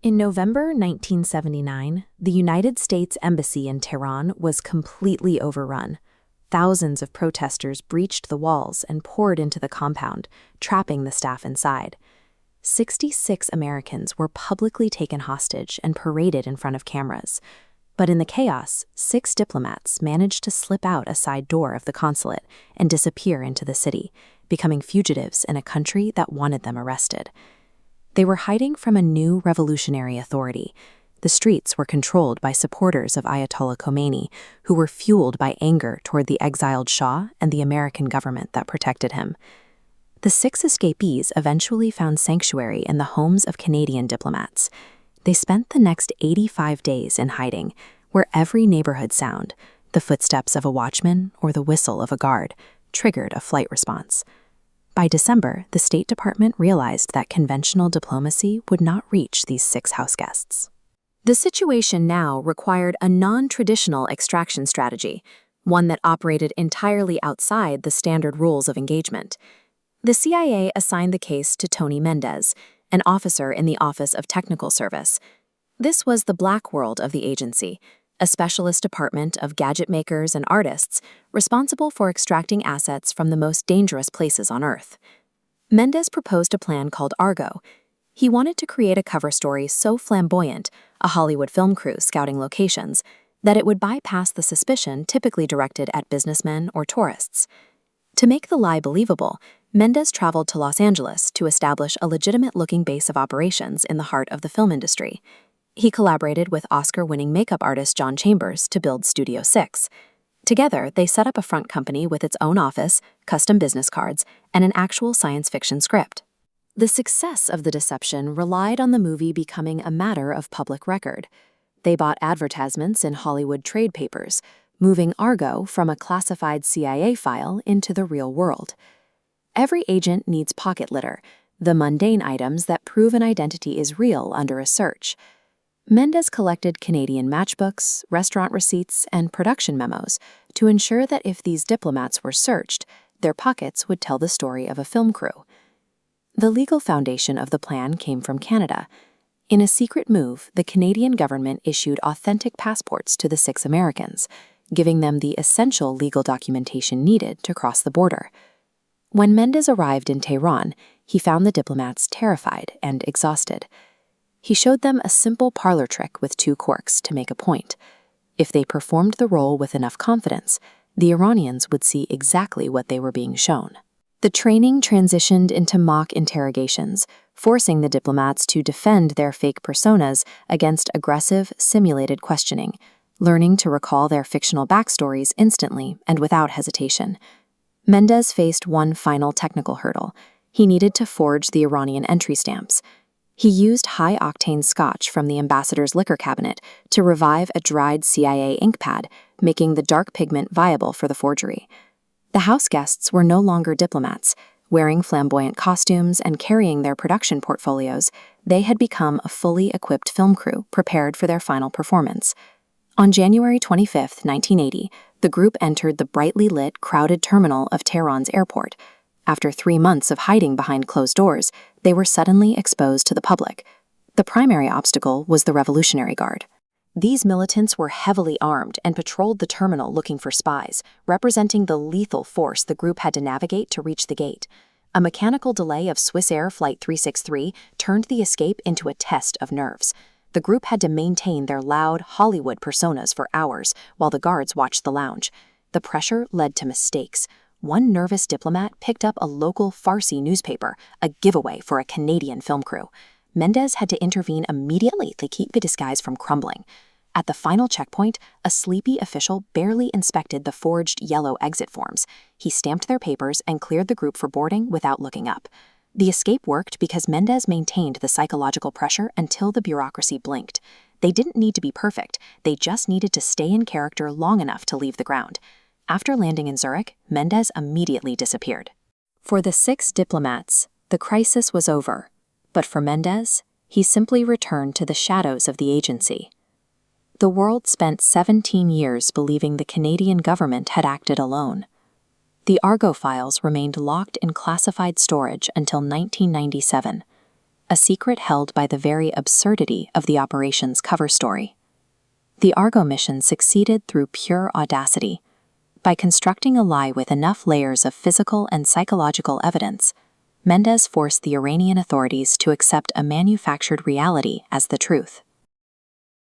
In November 1979, the United States Embassy in Tehran was completely overrun. Thousands of protesters breached the walls and poured into the compound, trapping the staff inside. 66 Americans were publicly taken hostage and paraded in front of cameras. But in the chaos, 6 diplomats managed to slip out a side door of the consulate and disappear into the city, becoming fugitives in a country that wanted them arrested. They were hiding from a new revolutionary authority. The streets were controlled by supporters of Ayatollah Khomeini, who were fueled by anger toward the exiled Shah and the American government that protected him. The 6 escapees eventually found sanctuary in the homes of Canadian diplomats. They spent the next 85 days in hiding, where every neighborhood sound, the footsteps of a watchman or the whistle of a guard, triggered a flight response. By December, the State Department realized that conventional diplomacy would not reach these 6 houseguests. The situation now required a non-traditional extraction strategy, one that operated entirely outside the standard rules of engagement. The CIA assigned the case to Tony Mendez, an officer in the Office of Technical Service. This was the black world of the agency, a specialist department of gadget makers and artists responsible for extracting assets from the most dangerous places on Earth. Mendez proposed a plan called Argo. He wanted to create a cover story so flamboyant, a Hollywood film crew scouting locations, that it would bypass the suspicion typically directed at businessmen or tourists. To make the lie believable, Mendez traveled to Los Angeles to establish a legitimate-looking base of operations in the heart of the film industry. He collaborated with Oscar-winning makeup artist John Chambers to build Studio 6. Together, they set up a front company with its own office, custom business cards, and an actual science fiction script. The success of the deception relied on the movie becoming a matter of public record. They bought advertisements in Hollywood trade papers, moving Argo from a classified CIA file into the real world. Every agent needs pocket litter, the mundane items that prove an identity is real under a search. Mendez collected Canadian matchbooks, restaurant receipts, and production memos to ensure that if these diplomats were searched, their pockets would tell the story of a film crew. The legal foundation of the plan came from Canada. In a secret move, the Canadian government issued authentic passports to the 6 Americans, giving them the essential legal documentation needed to cross the border. When Mendez arrived in Tehran, he found the diplomats terrified and exhausted. He showed them a simple parlor trick with 2 quirks to make a point. If they performed the role with enough confidence, the Iranians would see exactly what they were being shown. The training transitioned into mock interrogations, forcing the diplomats to defend their fake personas against aggressive, simulated questioning, learning to recall their fictional backstories instantly and without hesitation. Mendez faced one final technical hurdle. He needed to forge the Iranian entry stamps. He used high-octane scotch from the ambassador's liquor cabinet to revive a dried CIA ink pad, making the dark pigment viable for the forgery. The house guests were no longer diplomats. Wearing flamboyant costumes and carrying their production portfolios, they had become a fully equipped film crew prepared for their final performance. On January 25, 1980, the group entered the brightly lit, crowded terminal of Tehran's airport. After 3 months of hiding behind closed doors, they were suddenly exposed to the public. The primary obstacle was the Revolutionary Guard. These militants were heavily armed and patrolled the terminal looking for spies, representing the lethal force the group had to navigate to reach the gate. A mechanical delay of Swissair Flight 363 turned the escape into a test of nerves. The group had to maintain their loud Hollywood personas for hours while the guards watched the lounge. The pressure led to mistakes. One nervous diplomat picked up a local Farsi newspaper, a giveaway for a Canadian film crew. Mendez had to intervene immediately to keep the disguise from crumbling. At the final checkpoint, a sleepy official barely inspected the forged yellow exit forms. He stamped their papers and cleared the group for boarding without looking up. The escape worked because Mendez maintained the psychological pressure until the bureaucracy blinked. They didn't need to be perfect, they just needed to stay in character long enough to leave the ground. After landing in Zurich, Mendez immediately disappeared. For the 6 diplomats, the crisis was over. But for Mendez, he simply returned to the shadows of the agency. The world spent 17 years believing the Canadian government had acted alone. The Argo files remained locked in classified storage until 1997. a secret held by the very absurdity of the operation's cover story. The Argo mission succeeded through pure audacity. By constructing a lie with enough layers of physical and psychological evidence, Mendez forced the Iranian authorities to accept a manufactured reality as the truth.